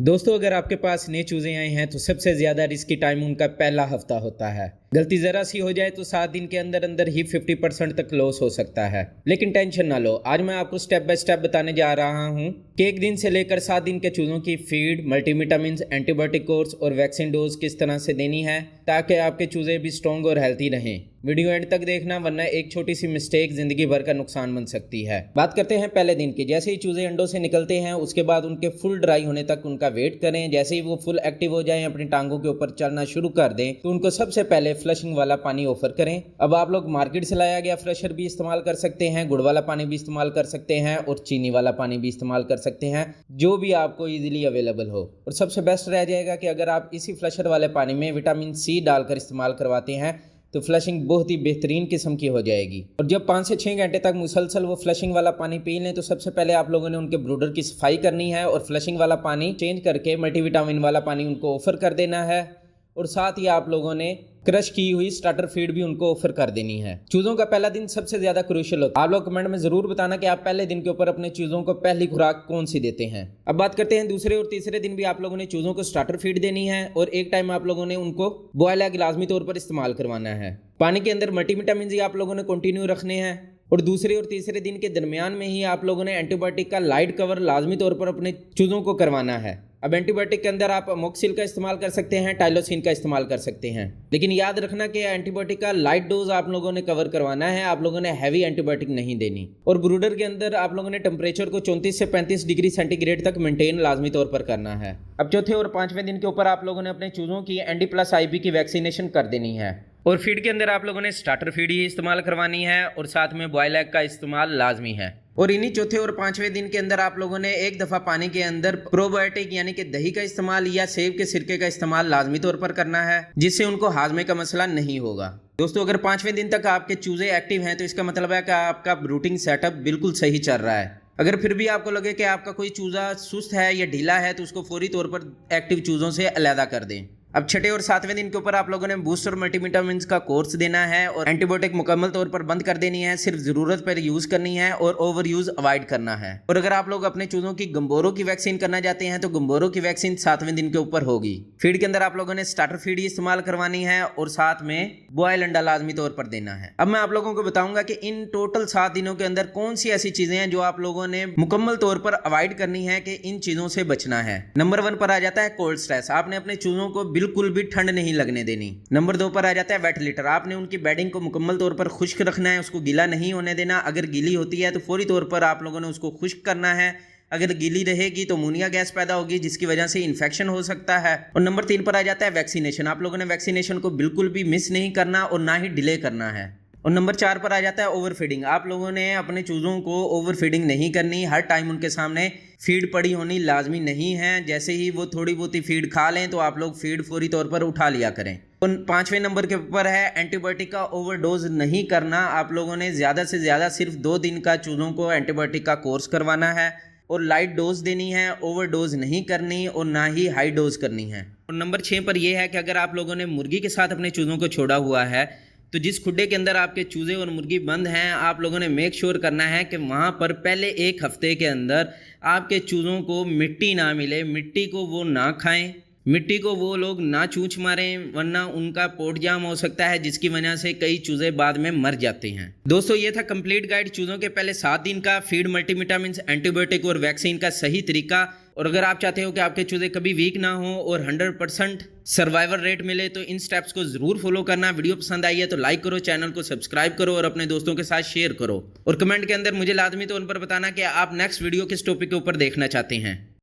दोस्तों, अगर आपके पास नए चूजे आए हैं तो सबसे ज्यादा रिस्की टाइम उनका पहला हफ्ता होता है। गलती जरा सी हो जाए तो 7 दिन के अंदर अंदर ही 50% तक लॉस हो सकता है। लेकिन टेंशन ना लो, आज मैं आपको स्टेप बाय स्टेप बताने जा रहा हूँ कि 1 दिन से लेकर 7 दिन के चूजों की फीड, मल्टीविटामिन, एंटीबायोटिक कोर्स और वैक्सीन डोज किस तरह से देनी है ताकि आपके चूजे भी स्ट्रॉन्ग और हेल्थी रहें। वीडियो एंड तक देखना, वरना एक छोटी सी मिस्टेक जिंदगी भर का नुकसान बन सकती है। बात करते हैं पहले दिन की। जैसे ही चूजे अंडों से निकलते हैं उसके बाद उनके फुल ड्राई होने तक उनका वेट करें। जैसे ही वो फुल एक्टिव हो जाएं, अपनी टांगों के ऊपर चलना शुरू कर दें, तो उनको सबसे पहले फ्लशिंग वाला पानी ऑफर करें। अब आप लोग मार्केट से लाया गया फ्रेशर भी इस्तेमाल कर सकते हैं, गुड़ वाला पानी भी इस्तेमाल कर सकते हैं और चीनी वाला पानी भी इस्तेमाल कर सकते हैं, जो भी आपको इजीली अवेलेबल हो। और सबसे बेस्ट रह जाएगा कि अगर आप इसी फ्लशर वाले पानी में विटामिन सी डालकर इस्तेमाल करवाते हैं तो फ्लशिंग बहुत ही बेहतरीन किस्म की हो जाएगी। और जब 5 से 6 घंटे तक मुसलसल वो फ्लशिंग वाला पानी पी लें तो सबसे पहले आप लोगों ने उनके ब्रूडर की सफाई करनी है और फ्लशिंग वाला पानी चेंज करके मल्टीविटामिन वाला पानी उनको ऑफर कर देना है। और साथ ही आप लोगों ने क्रश की हुई स्टार्टर फीड भी उनको ऑफर कर देनी है। चूजों का पहला दिन सबसे ज्यादा क्रूशियल होता है। आप लोग कमेंट में जरूर बताना कि आप पहले दिन के ऊपर अपने चूजों को पहली खुराक कौन सी देते हैं। अब बात करते हैं दूसरे और तीसरे दिन भी आप लोगों ने चूजों को स्टार्टर फीड देनी है और एक टाइम आप लोगों ने उनको बॉयल एग लाजमी तौर पर इस्तेमाल करवाना है। पानी के अंदर मल्टीविटामिन आप लोगों ने कंटिन्यू रखने हैं और दूसरे और तीसरे दिन के दरमियान में ही आप लोगों ने एंटीबायोटिक का लाइट कवर लाजमी तौर पर अपने चूजों को करवाना है। अब एंटीबायोटिक के अंदर आप अमोक्सिल का इस्तेमाल कर सकते हैं, टाइलोसिन का इस्तेमाल कर सकते हैं, लेकिन याद रखना कि एंटीबायोटिक का लाइट डोज आप लोगों ने कवर करवाना है। आप लोगों ने हैवी एंटीबायोटिक नहीं देनी। और ब्रूडर के अंदर आप लोगों ने टेम्परेचर को 34 से 35 डिग्री सेंटीग्रेड तक मेंटेन लाजमी तौर पर करना है। अब चौथे और 5वें दिन के ऊपर आप लोगों ने अपने चूजों की ND+IB की वैक्सीनेशन कर देनी है। और फीड के अंदर आप लोगों ने स्टार्टर फीड ही इस्तेमाल करवानी है और साथ में बॉयल एग का इस्तेमाल लाजमी है। और इन्हीं चौथे और 5वें दिन के अंदर आप लोगों ने एक दफ़ा पानी के अंदर प्रोबायोटिक यानी कि दही का इस्तेमाल या सेब के सिरके का इस्तेमाल लाजमी तौर पर करना है, जिससे उनको हाजमे का मसला नहीं होगा। दोस्तों, अगर 5वें दिन तक आपके चूजे एक्टिव हैं तो इसका मतलब है कि आपका रूटिंग सेटअप बिल्कुल सही चल रहा है। अगर फिर भी आपको लगे कि आपका कोई चूजा सुस्त है या ढीला है तो उसको फौरी तौर पर एक्टिव चूजों से अलहदा कर दें। अब छठे और 7वें दिन के ऊपर आप लोगों ने बूस्टर मल्टीविटामिन का कोर्स देना है और एंटीबायोटिक मुकम्मल तौर पर बंद कर देनी है। सिर्फ जरूरत पर यूज करनी है और ओवर यूज अवॉइड करना है। और अगर आप लोग अपने चूजों की गंबोरों की वैक्सीन करना चाहते हैं तो गंबोरों की वैक्सीन 7वें दिन के ऊपर होगी। फीड के अंदर आप लोगों ने स्टार्टर फीड ही इस्तेमाल करवानी है और साथ में बॉयल अंडा लाजमी तौर पर देना है। अब मैं आप लोगों को बताऊंगा कि इन टोटल 7 दिनों के अंदर कौन सी ऐसी चीजें हैं जो आप लोगों ने मुकम्मल तौर पर अवॉइड करनी है कि इन चीजों से बचना है। नंबर 1 पर आ जाता है कोल्ड स्ट्रेस। आपने अपने चूजों को बिल्कुल भी ठंड नहीं लगने देनी। नंबर 2 पर आ जाता है वेट लिटर। आपने उनकी बेडिंग को मुकम्मल तौर पर खुश्क रखना है, उसको गीला नहीं होने देना। अगर गीली होती है तो फौरी तौर पर आप लोगों ने उसको खुश्क करना है। अगर गीली रहेगी तो अमोनिया गैस पैदा होगी जिसकी वजह से इन्फेक्शन हो सकता है। और नंबर 3 पर आ जाता है वैक्सीनेशन। आप लोगों ने वैक्सीनेशन को बिल्कुल भी मिस नहीं करना और ना ही डिले करना है। और नंबर 4 पर आ जाता है ओवर फीडिंग। आप लोगों ने अपने चूजों को ओवर फीडिंग नहीं करनी। हर टाइम उनके सामने फीड पड़ी होनी लाजमी नहीं है। जैसे ही वो थोड़ी बहुत ही फीड खा लें तो आप लोग फीड फौरी तौर पर उठा लिया करें। और 5वें नंबर के ऊपर है एंटीबायोटिक का ओवरडोज नहीं करना। आप लोगों ने ज़्यादा से ज़्यादा सिर्फ 2 दिन का चूजों को एंटीबायोटिक का कोर्स करवाना है और लाइट डोज देनी है, ओवरडोज नहीं करनी और ना ही हाई डोज करनी है। और नंबर 6 पर यह है कि अगर आप लोगों ने मुर्गी के साथ अपने चूजों को छोड़ा हुआ है तो जिस खुड्डे के अंदर आपके चूजे और मुर्गी बंद हैं, आप लोगों ने मेक श्योर करना है कि वहाँ पर पहले 1 हफ्ते के अंदर आपके चूजों को मिट्टी ना मिले। मिट्टी को वो ना खाएं, मिट्टी को वो लोग ना चूंच मारें, वरना उनका पोट जाम हो सकता है जिसकी वजह से कई चूजे बाद में मर जाते हैं। दोस्तों, ये था कंप्लीट गाइड चूजों के पहले 7 दिन का फीड, मल्टीविटामिन, एंटीबायोटिक और वैक्सीन का सही तरीका। और अगर आप चाहते हो कि आपके चूजे कभी वीक ना हो और 100% सर्वाइवल रेट मिले तो इन स्टेप्स को जरूर फॉलो करना। वीडियो पसंद आई है तो लाइक करो, चैनल को सब्सक्राइब करो और अपने दोस्तों के साथ शेयर करो। और कमेंट के अंदर मुझे लाजमी तौर पर बताना कि आप नेक्स्ट वीडियो किस टॉपिक के ऊपर देखना चाहते हैं।